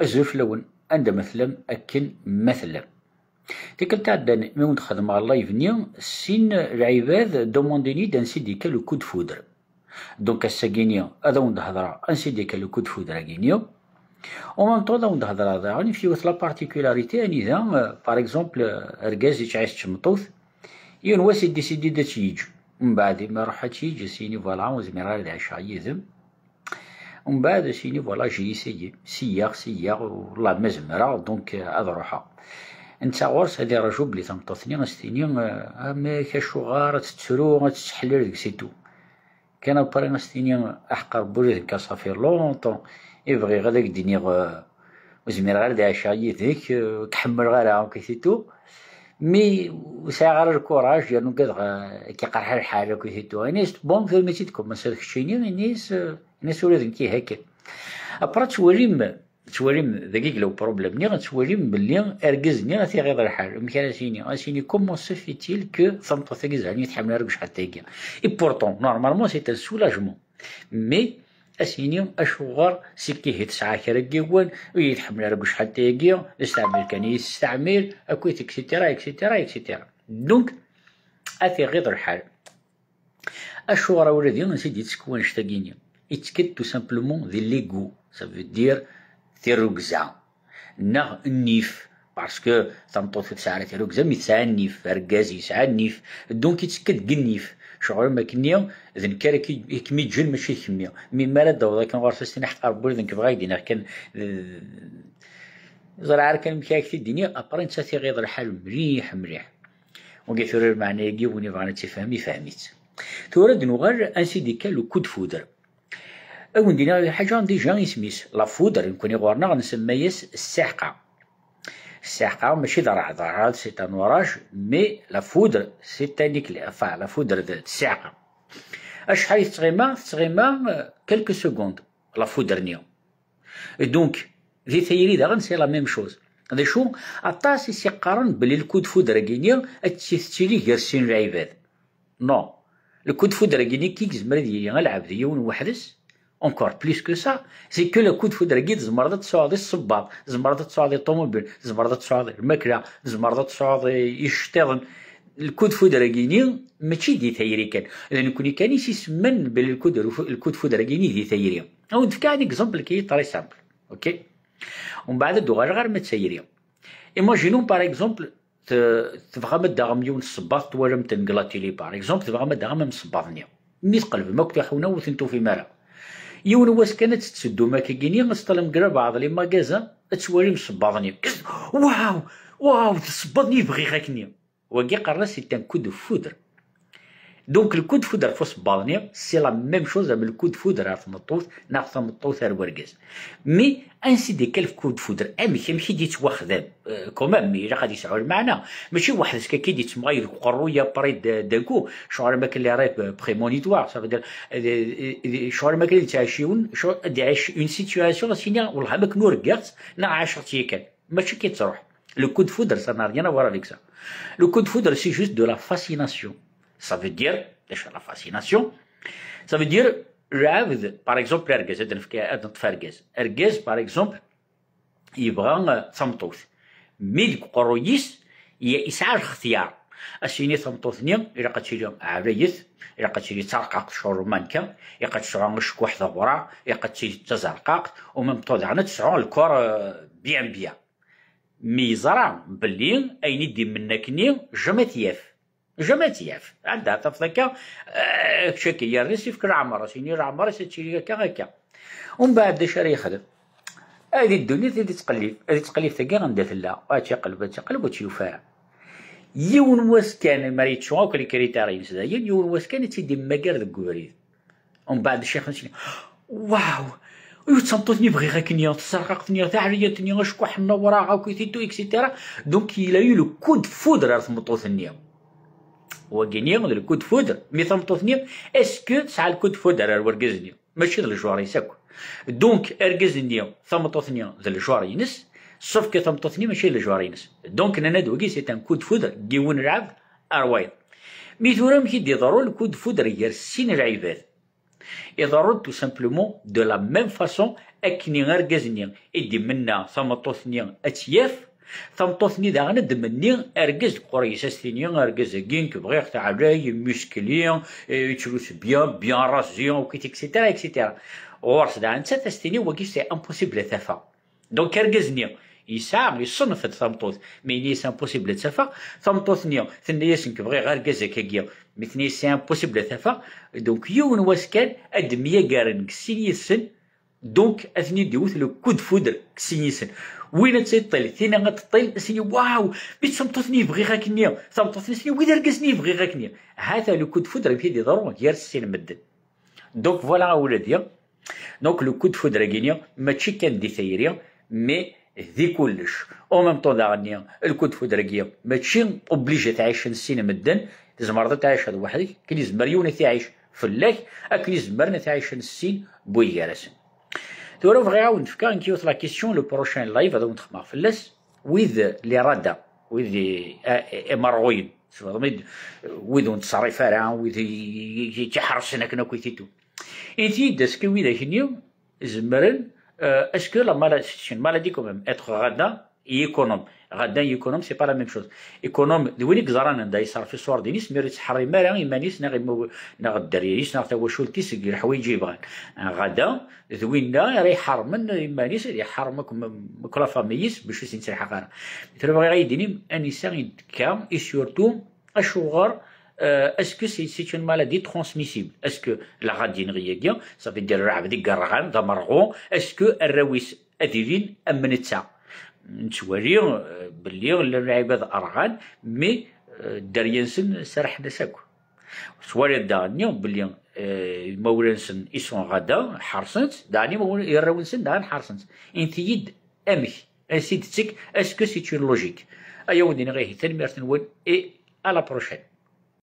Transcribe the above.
الزوج الأول عند مثلا أكن مثلا ديك التاع مون تخدم على اللايف نيا سين العباد دومونديني دان سيديكا لو كود فودر دونك الساكينيا هذا وند هضرا ان سيديكا لو كود فودر كينيا و مام طون وند هضرا هذا في وث لا بارتيكولاريتي اني ذا باغ اكزومبل ركاز يتعايش تمطوث يون واس ديسيدي دا تيجي من بعد ما راح تيجي سيني فوالا وزميرا العشاء يذم ومن بعد سيني فوالا جي سياغ والله ما زمرا دونك هذا روحها انت غورس هادي رجل بلي تمطوثني غستيني ما كاشو غار تتسرو غتتحلل ديك سيتو كان بري غستيني احقر بولي ديك صافي لونطون يبغي غاداك ديني وزمير غير دي عشايي ذيك تحمل غير هاكا سيتو مي وساعة غير الكوراج ديالو كيقرح الحال هاكا سيتو نيس بون في ماشي تكون مسالك الشيني نيس ولادن كي هكا ابرا تواليم دقيق لو بروبليم ني غتواليم بلي اركزني غاتي غير الحال مكانسيني غاسيني كومون سو فيتيل كو ثمطو ثاكز يعني تحمل رك شحال تاكيا اي بورتون نورمالمون سي ان سولاجمون مي اسيني اشغار سيكي تسعة كراكيوان ويتحمل رك شحال تاكيا يستعمل كان يستعمل اكويت اكسيتيرا دونك اثي غير الحال اشغار ولادي نسيدي تكون شتاكيني يتكد تو سامبلومون دي ليغو ça veut dire تيروكزا نا النيف باسكو تنطوط تسعة تيروكزا مي تسعة النيف ركازي يسعى النيف دونك يتسكد النيف شغل ما كنيا ذن كاركي كمي جن ماشي كمية مي مالا داو كان غارس سينا حق ربول ذنك بغا يدينا كان زرع كان مكاكتي الدنيا ابرين تساتي غير الحال مليح وقيثور المعنى يجيبوني بغانا تفهمي فهميت تورد نغير ان سيديكا لو كود فودر أو ندينا حاجة ديجا يسميس لا فودر يمكن يغورنا غنسميس السحقة ماشي ضرع سي ان وراج مي لا فودر سي تانيك لا فودر السحقة أشحال تغيما كلكو سكوند لا فودر نيا دونك ذي ثيري داغن سي لا ميم شوز هذا شو أطاس يقارن بلي الكود فودر كينيا تشيلي غير سين العباد نو الكود فودر كيني كيكز مريدي غنلعب ديون وحدس encore plus que ça c'est que le coup de foudre جيت زمرضة تصعد الصباط زمرضة تصعد الطوموبيل زمرضة تصعد الماكلة زمرضة تصعد يشتغل الكود فودر كيني ماشي دي ثيري كان لان كوني كان يسمن بالكود فودر كيني دي ثيري او نفكا عندك اكزومبل كي طري سامبل اوكي ومن بعد دوغاج غير ما تسيري ايماجينو باغ اكزومبل تبغى مدا مليون الصباط توالم تنقلاطي لي باغ اكزومبل تبغى مدا من الصباط مي تقلب ما كنت حونا وثنتو في مرة يون واش كانت تسدو ماكيني غنسطلم قرا بعض لي ماكازا تسوالي مصباضني واو تصبضني يبغي غاكني وكي قرا سي ان كود فودر دونك الكود فودر فوس بالني سي لا ميم شوز ام الكود فودر عرف مطوط ناخذ مطوط ورقاز مي انسي دي كالف كود فودر ماشي ديت واخذ كومام مي غادي يسعوا معنا ماشي واحد كي ديت مغير قرويه بريد داكو شعور ما كان لي ريب بريمونيتوار صافي دير شعور ما كان تعيشون شو دي عايش اون سيتوياسيون سينيا والله ما كنو ركعت نا عاشرتي كان ماشي كي تروح لو كود فودر سا نا ريان افوار افيك سا لو كود فودر سي جوست دو لا فاسيناسيون. Ça veut dire, déjà la fascination, ça veut dire, rêve, par exemple, Ergez, par exemple, il prend Samtoth. Mais Koroyis, il y a اختيار. السيني ثمطوثني إلا قتشيلهم عريث إلا قتشيلي ترقاق شهور مانكا إلا قتشعون شكوح ثغورا إلا قتشيلي تزرقاق ومن طودعنا تسعون الكور بيان ميزرا بلي أين يدي منكني جماتياف عندها تفضكا شكي يا ريسي فكر عمرة سيني عمرة ستشيلي هكا ومن بعد داش راه يخدم هذه الدنيا هذه تقليب ثقا غندات لا تقلب وتشوفها يون واس كان مريت شو كلي كريتارين سدايا يون واس كان تيدي مكار ذك الوريد ومن بعد الشيخ نسيني واو ويتصنطوني بغي غاكنيا تسرقتني تعريتني غشكوح النورا غاكيتو اكسيتيرا دونك إلا يو لو كود فودر راه ثمطوثني وكينيا لو كود فودر مي ثمطوثني اسكو تسعى الكود فودر راه وركزني ماشي ذا الجوار يساكو دونك اركزني ثمطوثني ذا الجوار ينس سوف كي ثمطوثني ماشي الجوار ينس دونك انا دوكي سي ان كود فودر كيون العب اروايض مي ثورا كي دي ضروري الكود فودر يرسين العباد يضرب tout simplement de la même façon أكني أرجزني إدي منا ثمطوثني أتياف ثمطوثني داغنا دمني أرجز قريسة ثانية أرجز جينك بغير تاع راي مسكليا يتروس بيان راسيون وكيت إكسيتيرا إكسيتيرا ورس دا أنت تستيني وكي سي امبوسيبل ثافا دونك أرجزني يسعى يصنف ثمطوث مي سي امبوسيبل ثافا ثمطوثني ثنيا سنك بغير أرجز كاكيا مثني سي امبوسيبل ثافا دونك يون واسكان أدمية كارن كسينيسن دونك اثني ديوث لو كود فودر كسينيسن وين تيطيل ثينا غتطيل سيني واو بيت سمطوثني بغي غاكنيا سمطوثني سيني وين رقصني بغي غاكنيا هذا لو كود فودر بيدي ضروري ديال السين مدن دونك فوالا اولاديا دونك لو كود فودر كينيا ماشي كان دي ثيريا مي ذي كلش او ميم طون داغنيا الكود فودر كيا ماشي اوبليجي تعيش السين مدن تزمر تعيش هذا وحدك كاين يزمر يونا تعيش فلاك اكن يزمرنا تعيش السين بويارسن تورا بغي عاود نفكر نكيوت لا كيسيون لو بروشين لايف هذا نتخمر فلاس ويذ لي رادا ويذ مرغوين ويذ نتصرف راه ويذ يتحرسنا كنا كويتيتو انتي داسكو ويذا كنيو زمرن اسكو لا مالادي كوميم اتر غادا يكونوم غدا يكونوم سي با لا ميم شوز يكونوم دوينيك زران ندا يصرف في الصور دينيس ميريت حري مالا يمانيس ناغ الدريريس ناغ تا شولتيس الحوايج يبغان غدا دوينا راه يحرمن يمانيس يحرمك كلا فاميس باش يسنسي حقاره ترى بغي غيديني انسان كام اي سورتو اشوغر اسكو سي اون مالادي ترانسميسيبل اسكو لا غادي نغيا صافي دير الرعب ديك الرغام دا مرغون اسكو الرويس اديفين امنتها نتوري بلي العباد ارغان مي دريانسن سرح نساكو سواري داني بلي مولانسن يسون غدا حرصنت داني يراونسن دان حرصنت انت يد امك اسيدتك اسكو سي لوجيك ايا ودينا غير تنمير تنول اي على بروشين.